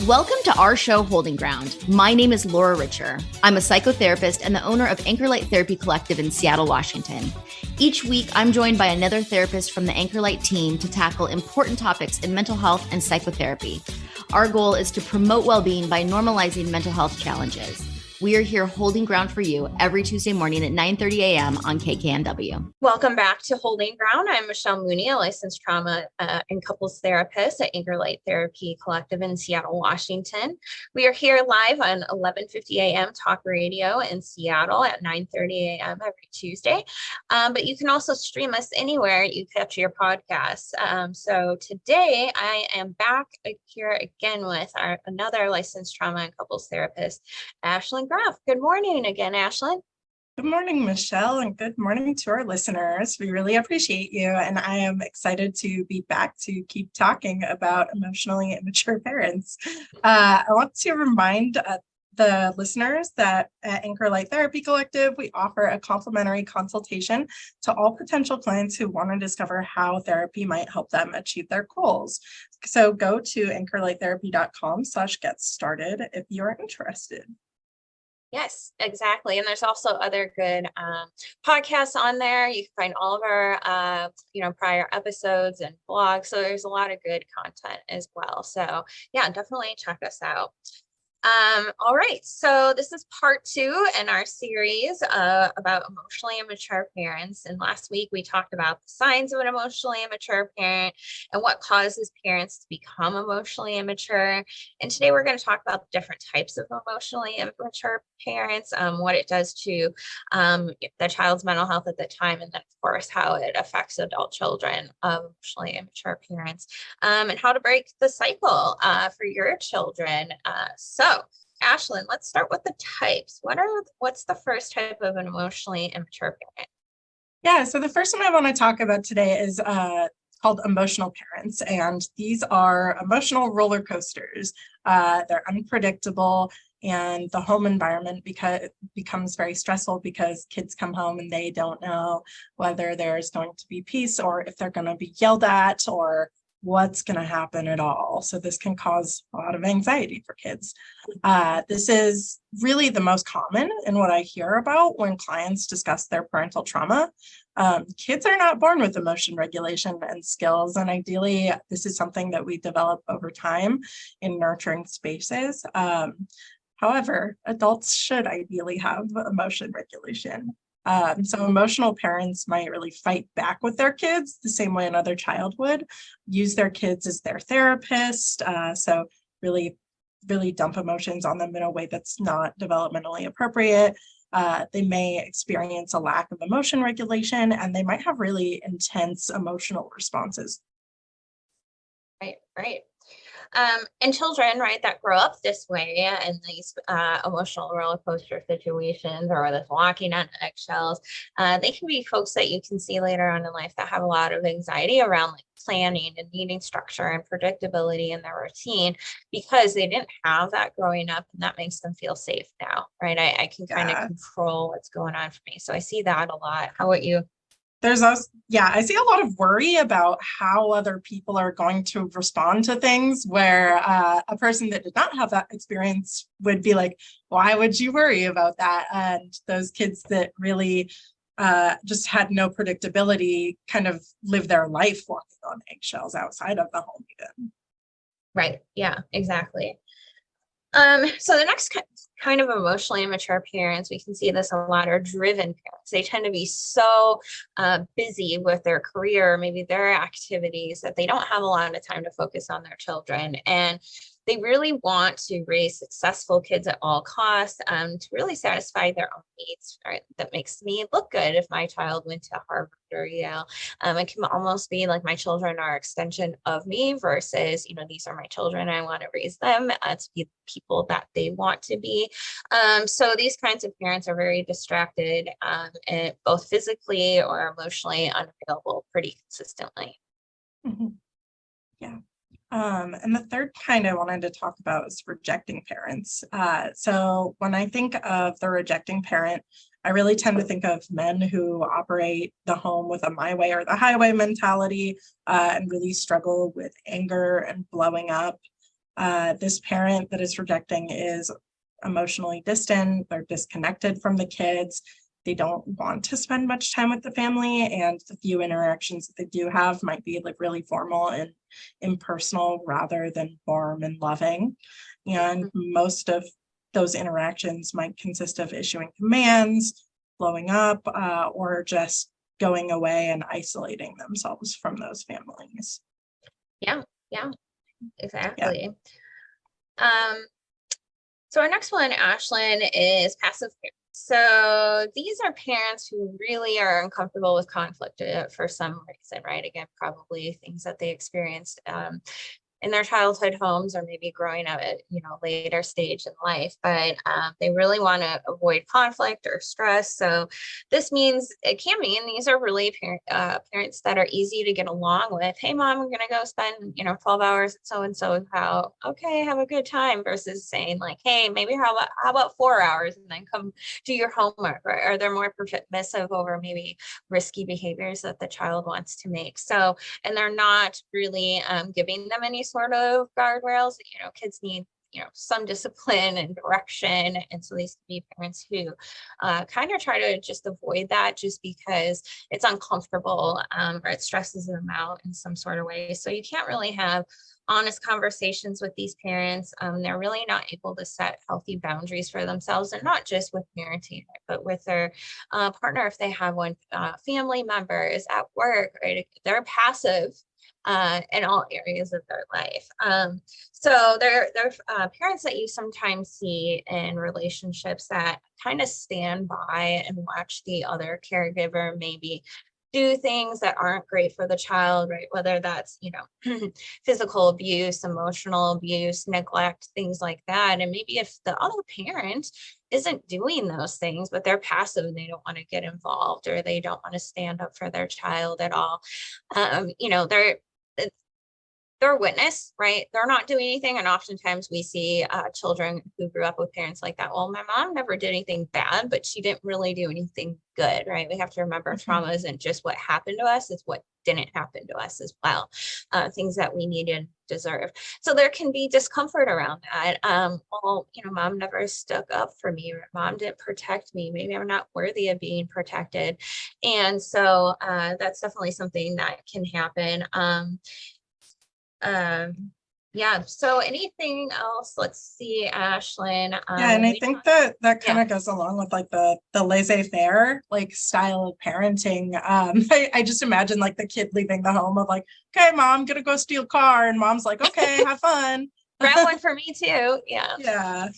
Welcome to our show, Holding Ground. My name is Laura Richer. I'm a psychotherapist and the owner of Anchor Light Therapy Collective in Seattle, Washington. Each week, I'm joined by another therapist from the Anchor Light team to tackle important topics in mental health and psychotherapy. Our goal is to promote well-being by normalizing mental health challenges. We are here holding ground for you every Tuesday morning at 9:30 a.m. on KKNW. Welcome back to Holding Ground. I'm Michelle Mooney, a licensed trauma and couples therapist at Anchor Light Therapy Collective in Seattle, Washington. We are here live on 11:50 a.m. Talk Radio in Seattle at 9:30 a.m. every Tuesday. But you can also stream us anywhere you catch your podcasts. So today I am back here again with another licensed trauma and couples therapist, Ashlyn. Good morning again, Ashlyn. Good morning, Michelle, and good morning to our listeners. We really appreciate you, and I am excited to be back to keep talking about emotionally immature parents. I want to remind the listeners that at Anchor Light Therapy Collective, we offer a complimentary consultation to all potential clients who want to discover how therapy might help them achieve their goals. So go to anchorlighttherapy.com/get-started if you're interested. Yes, exactly. And there's also other good podcasts on there. You can find all of our, prior episodes and blogs. So there's a lot of good content as well. So yeah, definitely check us out. All right. So this is part 2 in our series about emotionally immature parents. And last week we talked about the signs of an emotionally immature parent and what causes parents to become emotionally immature. And today we're going to talk about the different types of emotionally immature parents, what it does to the child's mental health at the time, and then of course how it affects adult children of emotionally immature parents, and how to break the cycle for your children. So Ashlyn, let's start with the types. What's the first type of an emotionally immature parent? Yeah, so the first one I want to talk about today is called emotional parents, and these are emotional roller coasters. They're unpredictable, and the home environment becomes very stressful because kids come home and they don't know whether there's going to be peace or if they're going to be yelled at or what's going to happen at all. So this can cause a lot of anxiety for kids. This is really the most common in what I hear about when clients discuss their parental trauma. Kids are not born with emotion regulation and skills, and ideally this is something that we develop over time in nurturing spaces. However, adults should ideally have emotion regulation. So emotional parents might really fight back with their kids the same way another child would, use their kids as their therapist. So really dump emotions on them in a way that's not developmentally appropriate. They may experience a lack of emotion regulation, and they might have really intense emotional responses. Right. And children, right, that grow up this way in these emotional roller coaster situations, or this walking on eggshells, they can be folks that you can see later on in life that have a lot of anxiety around like planning and needing structure and predictability in their routine because they didn't have that growing up, and that makes them feel safe now, right? I can kind of control what's going on for me. So I see that a lot. How about you? I see a lot of worry about how other people are going to respond to things where a person that did not have that experience would be like, why would you worry about that? And those kids that really just had no predictability kind of live their life walking on eggshells outside of the home even. Right. Yeah, exactly. So the next kind of emotionally immature parents, we can see this a lot, are driven parents. They tend to be so busy with their career, maybe their activities, that they don't have a lot of time to focus on their children. And they really want to raise successful kids at all costs, to really satisfy their own needs. Right? That makes me look good if my child went to Harvard or Yale. It can almost be like my children are an extension of me versus, these are my children. I want to raise them to be people that they want to be. So these kinds of parents are very distracted, and both physically or emotionally unavailable pretty consistently. Mm-hmm. Yeah. And the third kind I wanted to talk about is rejecting parents. So when I think of the rejecting parent, I really tend to think of men who operate the home with a my way or the highway mentality, and really struggle with anger and blowing up. This parent that is rejecting is emotionally distant, they're disconnected from the kids. They don't want to spend much time with the family, and the few interactions that they do have might be like really formal and impersonal rather than warm and loving. And most of those interactions might consist of issuing commands, blowing up, or just going away and isolating themselves from those families. Yeah, exactly. Yeah. So our next one, Ashlyn, is passive parents. So these are parents who really are uncomfortable with conflict for some reason, right? Again, probably things that they experienced in their childhood homes, or maybe growing up at later stage in life, but they really want to avoid conflict or stress. So this means, it can mean, these are really parents that are easy to get along with. Hey mom, I'm gonna go spend 12 hours at so and so's house. Okay, have a good time, versus saying like, hey, maybe how about 4 hours and then come do your homework, right? Or they're more permissive over maybe risky behaviors that the child wants to make. So, and they're not really giving them any sort of guardrails. Kids need some discipline and direction, and so these can be parents who kind of try to just avoid that just because it's uncomfortable, or it stresses them out in some sort of way. So you can't really have honest conversations with these parents. They're really not able to set healthy boundaries for themselves, and not just with parenting, but with their partner if they have one, family members, at work, right? They're passive in all areas of their life. So they're parents that you sometimes see in relationships that kind of stand by and watch the other caregiver maybe do things that aren't great for the child, right? Whether that's, physical abuse, emotional abuse, neglect, things like that. And maybe if the other parent isn't doing those things, but they're passive and they don't want to get involved, or they don't want to stand up for their child at all, they're a witness, right? They're not doing anything. And oftentimes we see children who grew up with parents like that. Well, my mom never did anything bad, but she didn't really do anything good, right? We have to remember trauma isn't just what happened to us, it's what didn't happen to us as well. Things that we needed and deserve. So there can be discomfort around that. Well, mom never stuck up for me, or mom didn't protect me. Maybe I'm not worthy of being protected. And so that's definitely something that can happen. Yeah, so anything else? Let's see, Ashlyn. Yeah, and I think that kind of goes along with like the laissez-faire like style of parenting. I just imagine like the kid leaving the home of like, okay, mom, I'm gonna go steal a car, and mom's like, okay, have fun. Grab one for me too. Yeah. Yeah.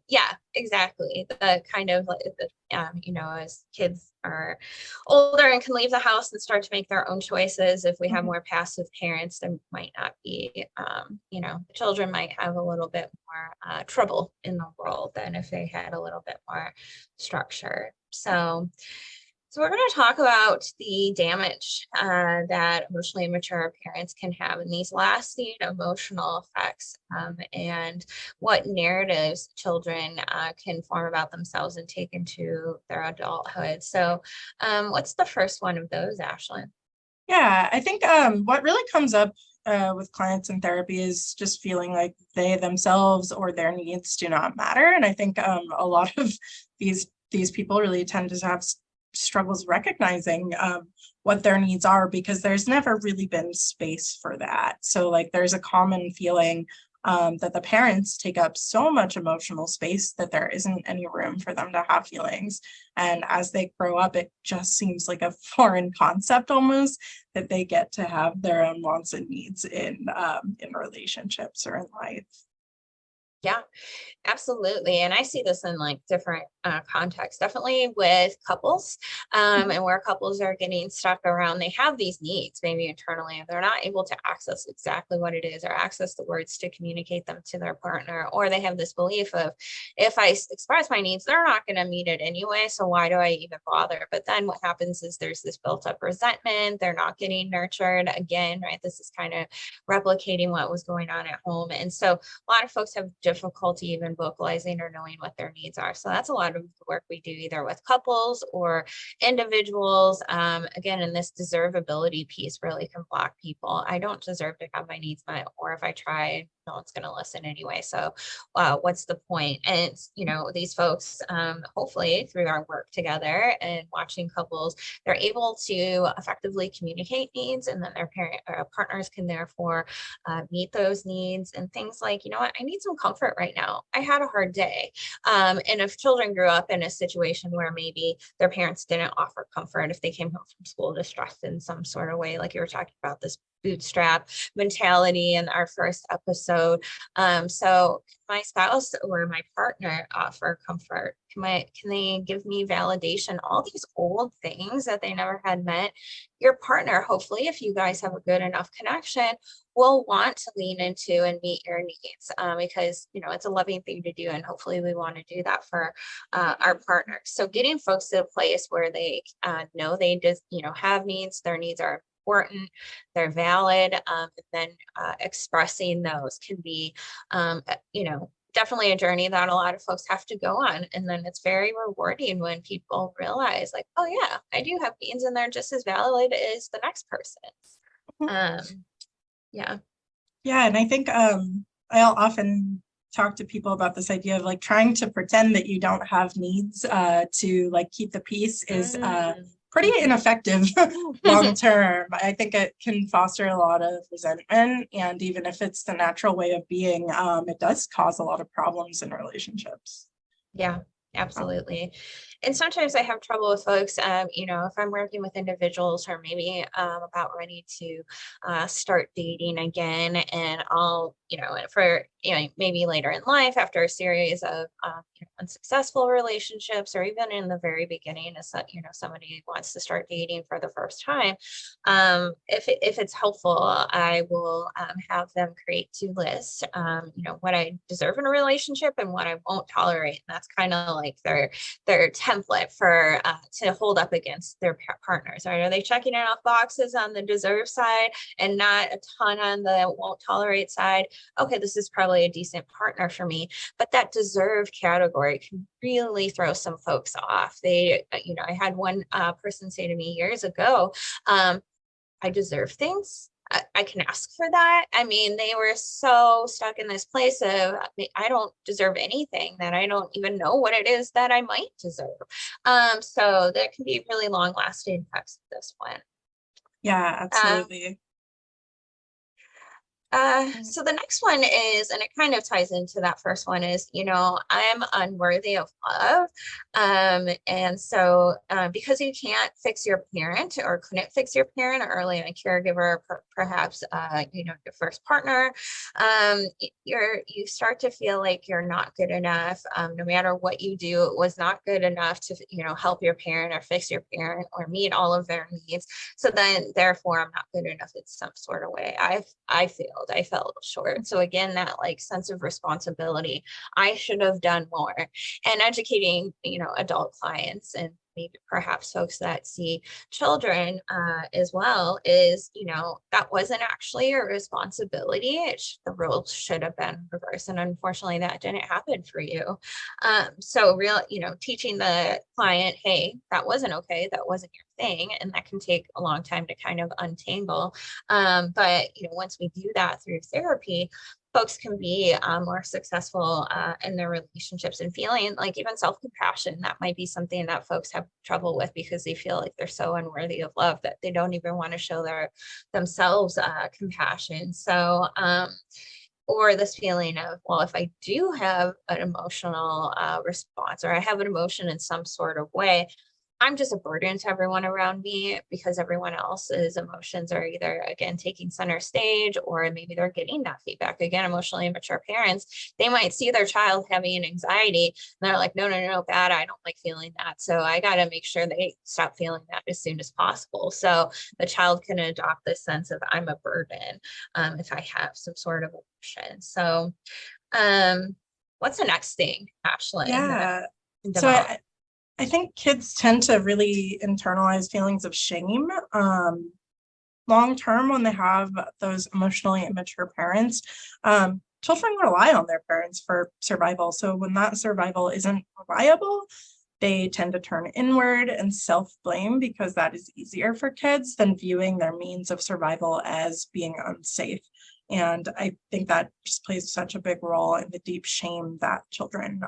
Yeah, exactly. The kind of like as kids are older and can leave the house and start to make their own choices. If we have more passive parents, there might not be, children might have a little bit more trouble in the world than if they had a little bit more structure. So we're going to talk about the damage that emotionally immature parents can have, and these lasting emotional effects, and what narratives children can form about themselves and take into their adulthood. So what's the first one of those, Ashlyn? Yeah, I think what really comes up with clients in therapy is just feeling like they themselves or their needs do not matter. And I think a lot of these people really tend to have struggles recognizing what their needs are, because there's never really been space for that. So like there's a common feeling that the parents take up so much emotional space that there isn't any room for them to have feelings. And as they grow up, it just seems like a foreign concept almost, that they get to have their own wants and needs in relationships or in life. Yeah, absolutely. And I see this in like different contexts, definitely with couples, and where couples are getting stuck around, they have these needs maybe internally, and they're not able to access exactly what it is, or access the words to communicate them to their partner. Or they have this belief of, if I express my needs, they're not going to meet it anyway, so why do I even bother? But then what happens is there's this built up resentment. They're not getting nurtured again, right? This is kind of replicating what was going on at home. And so a lot of folks have difficulty even vocalizing or knowing what their needs are. So that's a lot of the work we do either with couples or individuals. Again, in this deservability piece really can block people. I don't deserve to have my needs met, or if I try, no one's going to listen anyway. So what's the point? And these folks, hopefully through our work together and watching couples, they're able to effectively communicate needs, and then their partners can therefore meet those needs. And things like, you know what, I need some comfort right now. I had a hard day. And if children grew up in a situation where maybe their parents didn't offer comfort, if they came home from school distressed in some sort of way, like you were talking about, this bootstrap mentality in our first episode. So my spouse or my partner offer comfort? Can they give me validation? All these old things that they never had met. Your partner, hopefully, if you guys have a good enough connection, will want to lean into and meet your needs, because it's a loving thing to do, and hopefully we want to do that for our partners. So getting folks to a place where they know they just have needs, their needs are important, they're valid, and then expressing those can be definitely a journey that a lot of folks have to go on. And then it's very rewarding when people realize, like, oh yeah, I do have needs and they're just as valid as the next person. Yeah. And I think I'll often talk to people about this idea of like trying to pretend that you don't have needs to like keep the peace is pretty ineffective long term. I think it can foster a lot of resentment, and even if it's the natural way of being, it does cause a lot of problems in relationships. Yeah, absolutely. And sometimes I have trouble with folks, if I'm working with individuals who are maybe about ready to start dating again, and I'll, for, maybe later in life after a series of unsuccessful relationships, or even in the very beginning, as somebody wants to start dating for the first time, if it's helpful, I will have them create 2 lists, what I deserve in a relationship and what I won't tolerate. And that's kind of like their template for to hold up against their partners. Right? Are they checking enough boxes on the deserve side and not a ton on the won't tolerate side? Okay, this is probably a decent partner for me. But that deserve category can really throw some folks off. I had one person say to me years ago, I deserve things. I can ask for that. I mean, they were so stuck in this place of, I don't deserve anything, that I don't even know what it is that I might deserve. So there can be really long lasting effects of this one. Yeah, absolutely. So the next one is, and it kind of ties into that first one, is, I'm unworthy of love. And so because you can't fix your parent or couldn't fix your parent early in a caregiver, perhaps, your first partner, you start to feel like you're not good enough. No matter what you do, it was not good enough to, help your parent or fix your parent or meet all of their needs. So then therefore I'm not good enough in some sort of way. I felt short. So again, that like sense of responsibility, I should have done more. And educating, adult clients, and maybe perhaps folks that see children as well, is, that wasn't actually your responsibility. The roles should have been reversed. And unfortunately, that didn't happen for you. So teaching the client, hey, that wasn't okay. That wasn't your thing. And that can take a long time to kind of untangle. But, once we do that through therapy, folks can be more successful in their relationships, and feeling like even self-compassion, that might be something that folks have trouble with because they feel like they're so unworthy of love that they don't even want to show themselves compassion. So, or this feeling of, well, if I do have an emotional response, or I have an emotion in some sort of way, I'm just a burden to everyone around me, because everyone else's emotions are either, again, taking center stage, or maybe they're getting that feedback. Again, emotionally immature parents, they might see their child having an anxiety and they're like, no, bad. I don't like feeling that. So I got to make sure they stop feeling that as soon as possible. So the child can adopt this sense of, I'm a burden if I have some sort of emotion. So what's the next thing, Ashlyn? Yeah. So I think kids tend to really internalize feelings of shame long term when they have those emotionally immature parents. children rely on their parents for survival. So when that survival isn't reliable, they tend to turn inward and self-blame because that is easier for kids than viewing their means of survival as being unsafe. And I think that just plays such a big role in the deep shame that children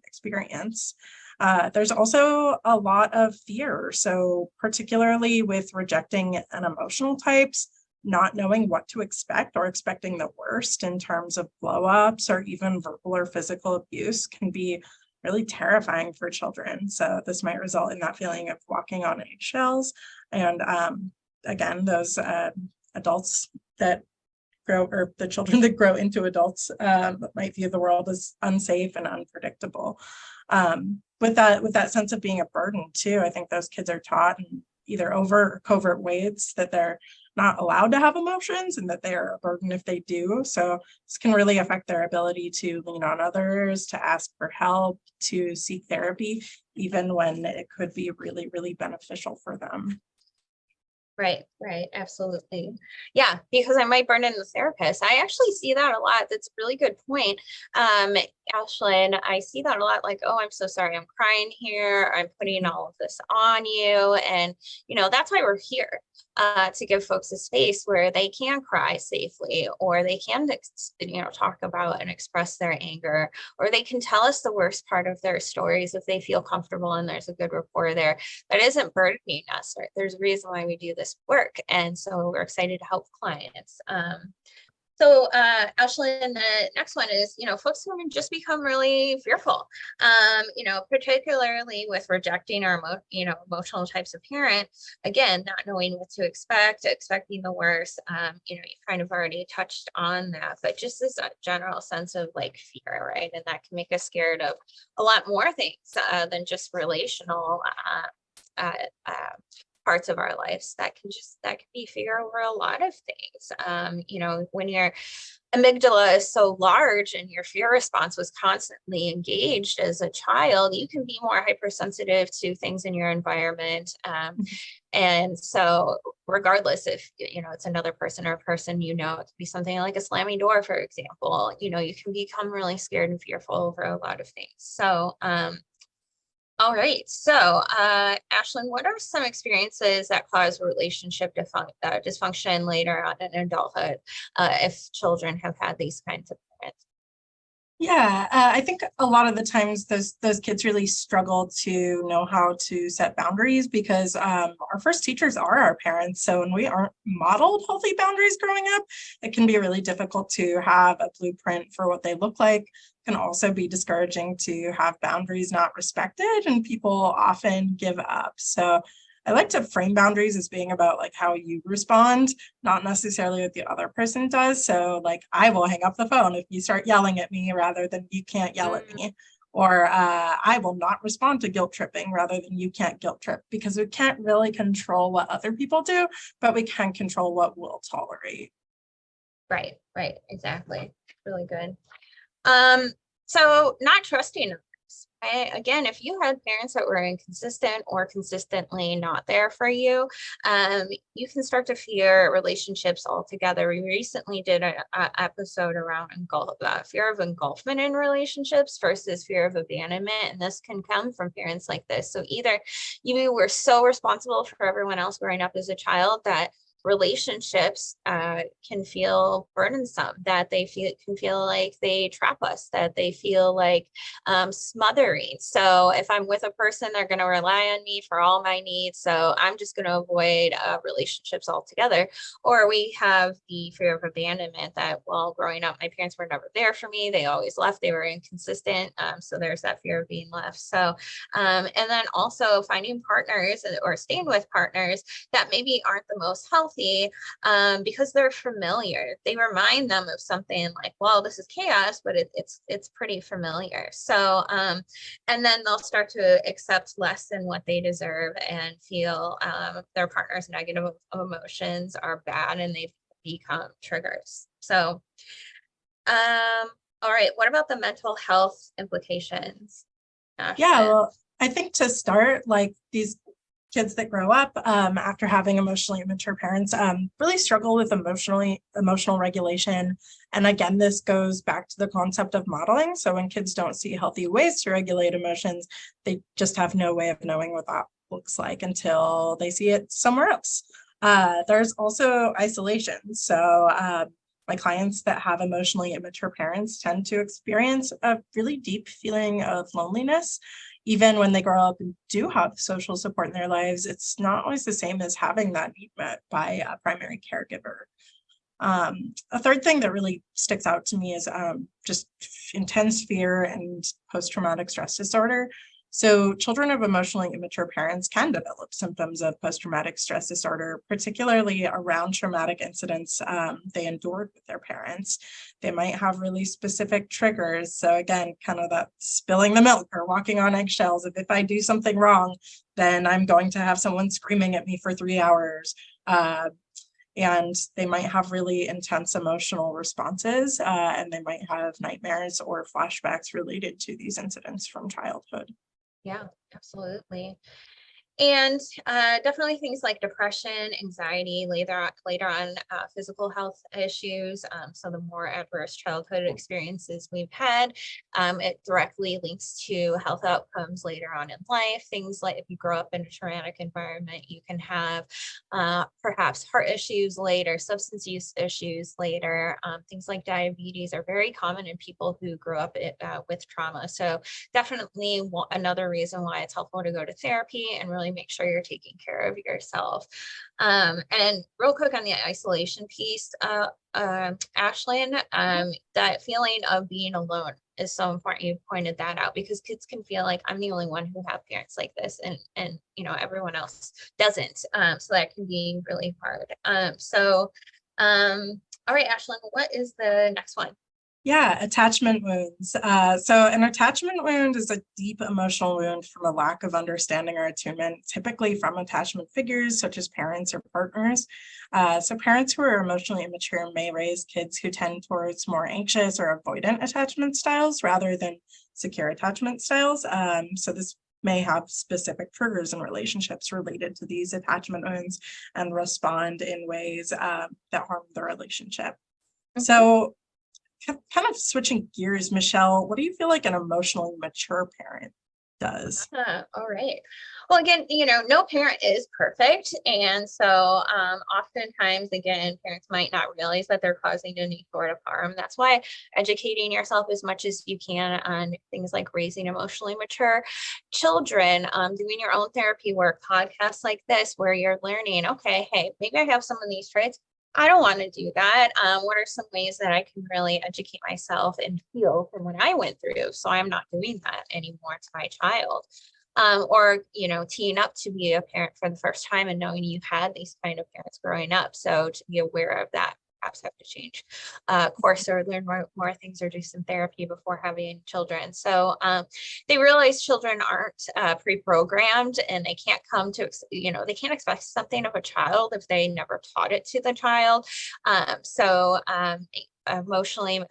experience. There's also a lot of fear. So particularly with rejecting and emotional types, not knowing what to expect or expecting the worst in terms of blow-ups or even verbal or physical abuse can be really terrifying for children. So this might result in that feeling of walking on eggshells. And again, those adults that grow, or the children that grow into adults might view the world as unsafe and unpredictable. With that sense of being a burden too, I think those kids are taught in either overt or covert ways that they're not allowed to have emotions and that they are a burden if they do. So this can really affect their ability to lean on others, to ask for help, to seek therapy, even when it could be really, really beneficial for them. Right, absolutely. Yeah, because I might burn in the therapist. I actually see that a lot. That's a really good point. Ashlyn, I see that a lot, like, oh, I'm so sorry, I'm crying here, I'm putting all of this on you. And, that's why we're here, to give folks a space where they can cry safely, or they can, talk about and express their anger, or they can tell us the worst part of their stories if they feel comfortable and there's a good rapport there that isn't burdening us, right? There's a reason why we do this work. And so we're excited to help clients. So Ashlyn, the next one is, folks who just become really fearful, particularly with rejecting our, emotional types of parent. Again, not knowing what to expect, expecting the worst. You kind of already touched on that, but just this general sense of like fear, right? And that can make us scared of a lot more things than just relational parts of our lives. That can be fear over a lot of things. When your amygdala is so large and your fear response was constantly engaged as a child, you can be more hypersensitive to things in your environment. And so regardless if, it's another person or a person, it could be something like a slamming door, for example, you can become really scared and fearful over a lot of things. So, all right. So, Ashlyn, what are some experiences that cause relationship dysfunction later on in adulthood if children have had these kinds of parents? Yeah, I think a lot of the times those kids really struggle to know how to set boundaries because our first teachers are our parents. So when we aren't modeled healthy boundaries growing up, it can be really difficult to have a blueprint for what they look like. It can also be discouraging to have boundaries not respected, and people often give up. So I like to frame boundaries as being about like how you respond, not necessarily what the other person does. So like, I will hang up the phone if you start yelling at me rather than you can't yell at me. Or I will not respond to guilt tripping rather than you can't guilt trip, because we can't really control what other people do, but we can control what we'll tolerate. Right, exactly. Really good. So not trusting others. Right? Again, if you had parents that were inconsistent or consistently not there for you, you can start to fear relationships altogether. We recently did an episode around fear of engulfment in relationships versus fear of abandonment. And this can come from parents like this. So either you were so responsible for everyone else growing up as a child that relationships can feel burdensome, that can feel like they trap us, that they feel like smothering. So if I'm with a person, they're going to rely on me for all my needs. So I'm just going to avoid relationships altogether. Or we have the fear of abandonment that, well, growing up, my parents were never there for me. They always left. They were inconsistent. So there's that fear of being left. So, and then also finding partners or staying with partners that maybe aren't the most healthy because they're familiar. They remind them of something like, well, this is chaos, but it's pretty familiar. So, and then they'll start to accept less than what they deserve and feel their partner's negative emotions are bad and they've become triggers. So, all right, what about the mental health implications, Ashlyn? Yeah, well, I think to start, like these kids that grow up after having emotionally immature parents really struggle with emotional regulation. And again, this goes back to the concept of modeling. So when kids don't see healthy ways to regulate emotions, they just have no way of knowing what that looks like until they see it somewhere else. There's also isolation. So my clients that have emotionally immature parents tend to experience a really deep feeling of loneliness. Even when they grow up and do have social support in their lives, it's not always the same as having that need met by a primary caregiver. A third thing that really sticks out to me is just intense fear and post-traumatic stress disorder. So children of emotionally immature parents can develop symptoms of post-traumatic stress disorder, particularly around traumatic incidents they endured with their parents. They might have really specific triggers. So again, kind of that spilling the milk or walking on eggshells. If I do something wrong, then I'm going to have someone screaming at me for 3 hours. And they might have really intense emotional responses, and they might have nightmares or flashbacks related to these incidents from childhood. Yeah, absolutely. And definitely things like depression, anxiety, later on physical health issues. So the more adverse childhood experiences we've had, it directly links to health outcomes later on in life. Things like if you grow up in a traumatic environment, you can have perhaps heart issues later, substance use issues later. Things like diabetes are very common in people who grew up with trauma. So definitely another reason why it's helpful to go to therapy and really make sure you're taking care of yourself. And real quick on the isolation piece, Ashlyn, that feeling of being alone is so important. You pointed that out because kids can feel like I'm the only one who have parents like this, and everyone else doesn't. So that can be really hard. All right, Ashlyn, what is the next one? Yeah, attachment wounds. So an attachment wound is a deep emotional wound from a lack of understanding or attunement, typically from attachment figures such as parents or partners. So parents who are emotionally immature may raise kids who tend towards more anxious or avoidant attachment styles rather than secure attachment styles. So this may have specific triggers in relationships related to these attachment wounds and respond in ways that harm the relationship. So kind of switching gears, Michelle, what do you feel like an emotionally mature parent does? All right. Well, again, no parent is perfect. And so oftentimes, again, parents might not realize that they're causing any sort of harm. That's why educating yourself as much as you can on things like raising emotionally mature children, doing your own therapy work, podcasts like this, where you're learning, okay, hey, maybe I have some of these traits. I don't want to do that. What are some ways that I can really educate myself and heal from what I went through so I'm not doing that anymore to my child? Or teeing up to be a parent for the first time and knowing you've had these kind of parents growing up. So to be aware of that, perhaps have to change course or learn more things or do some therapy before having children. So they realize children aren't pre-programmed and they can't come to, they can't expect something of a child if they never taught it to the child. Emotionally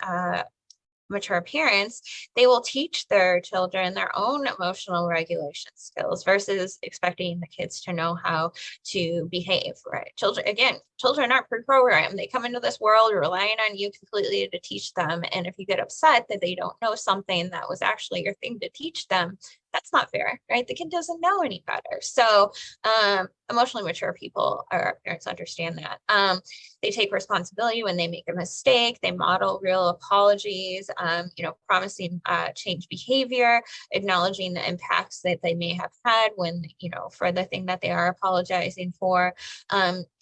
mature parents, they will teach their children their own emotional regulation skills versus expecting the kids to know how to behave, right? Children aren't pre-programmed. They come into this world relying on you completely to teach them. And if you get upset that they don't know something that was actually your thing to teach them, that's not fair, right? The kid doesn't know any better. So emotionally mature people or parents understand that. They take responsibility when they make a mistake. They model real apologies, promising change behavior, acknowledging the impacts that they may have had when, for the thing that they are apologizing for,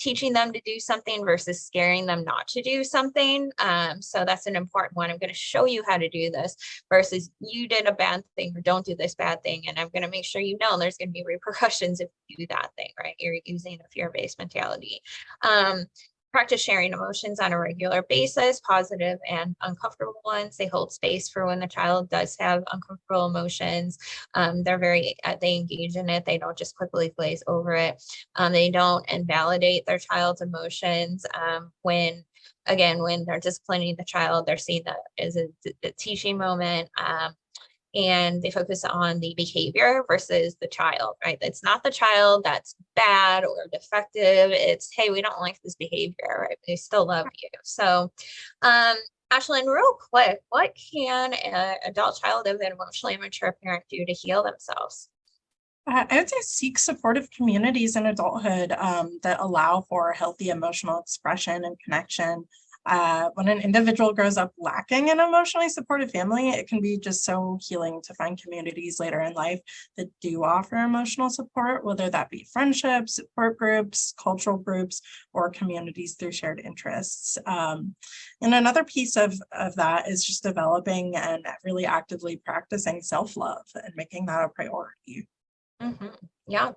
teaching them to do something versus scaring them not to do something. So that's an important one. I'm going to show you how to do this versus you did a bad thing or don't do this bad thing. And I'm going to make sure there's going to be repercussions if you do that thing, right? You're using a fear-based mentality. Practice sharing emotions on a regular basis, positive and uncomfortable ones. They hold space for when the child does have uncomfortable emotions. They engage in it. They don't just quickly glaze over it. They don't invalidate their child's emotions. When they're disciplining the child, they're seeing that as a teaching moment. and they focus on the behavior versus the child, right? It's not the child that's bad or defective. It's, hey, we don't like this behavior, right? We still love you. So, Ashlyn, real quick, what can an adult child of an emotionally immature parent do to heal themselves? I would say seek supportive communities in adulthood that allow for healthy emotional expression and connection. When an individual grows up lacking an emotionally supportive family, it can be just so healing to find communities later in life that do offer emotional support, whether that be friendships, support groups, cultural groups, or communities through shared interests. And another piece of that is just developing and really actively practicing self-love and making that a priority. Yeah.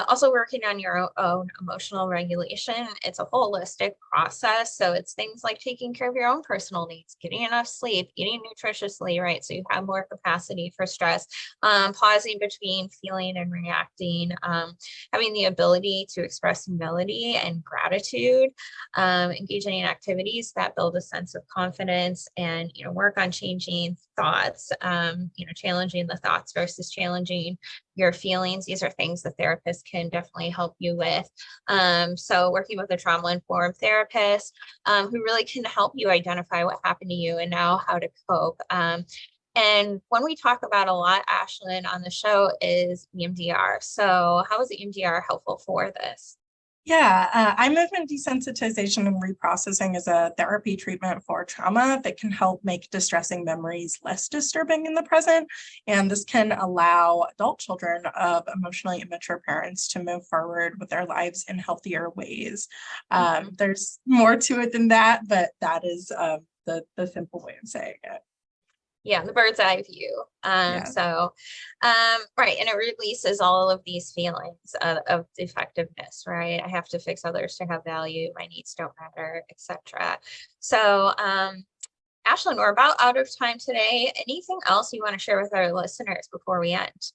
Also working on your own emotional regulation. It's a holistic process. So it's things like taking care of your own personal needs, getting enough sleep, eating nutritiously, right? So you have more capacity for stress, pausing between feeling and reacting, having the ability to express humility and gratitude, engaging in activities that build a sense of confidence, and, work on changing thoughts, challenging the thoughts versus challenging your feelings. These are things the therapist can definitely help you with. So working with a trauma-informed therapist who really can help you identify what happened to you and now how to cope. And when we talk about a lot, Ashlyn, on the show is EMDR. So how is EMDR helpful for this? Yeah, eye movement desensitization and reprocessing is a therapy treatment for trauma that can help make distressing memories less disturbing in the present. And this can allow adult children of emotionally immature parents to move forward with their lives in healthier ways. There's more to it than that, but that is the simple way of saying it. Yeah, the bird's eye view. Right. And it releases all of these feelings of defectiveness, right? I have to fix others to have value. My needs don't matter, etc. So, Ashlyn, we're about out of time today. Anything else you want to share with our listeners before we end?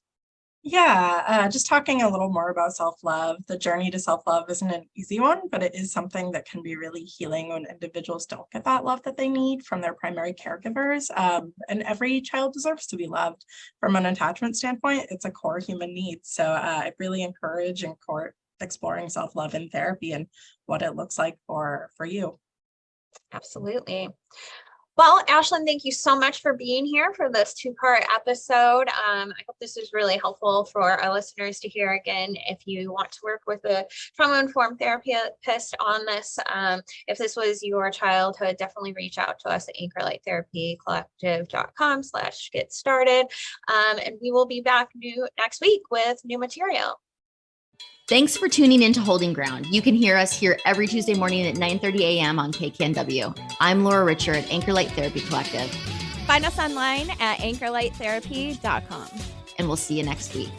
Yeah, just talking a little more about self-love. The journey to self-love isn't an easy one, but it is something that can be really healing when individuals don't get that love that they need from their primary caregivers. And every child deserves to be loved. From an attachment standpoint, it's a core human need. So I really encourage and exploring self-love in therapy and what it looks like for you. Absolutely. Well, Ashlyn, thank you so much for being here for this two-part episode. I hope this is really helpful for our listeners to hear. Again, if you want to work with a trauma-informed therapist on this, if this was your childhood, definitely reach out to us at anchorlighttherapycollective.com/get started. And we will be back next week with new material. Thanks for tuning in to Holding Ground. You can hear us here every Tuesday morning at 9:30 a.m. on KKNW. I'm Laura Richer at Anchor Light Therapy Collective. Find us online at anchorlighttherapy.com. And we'll see you next week.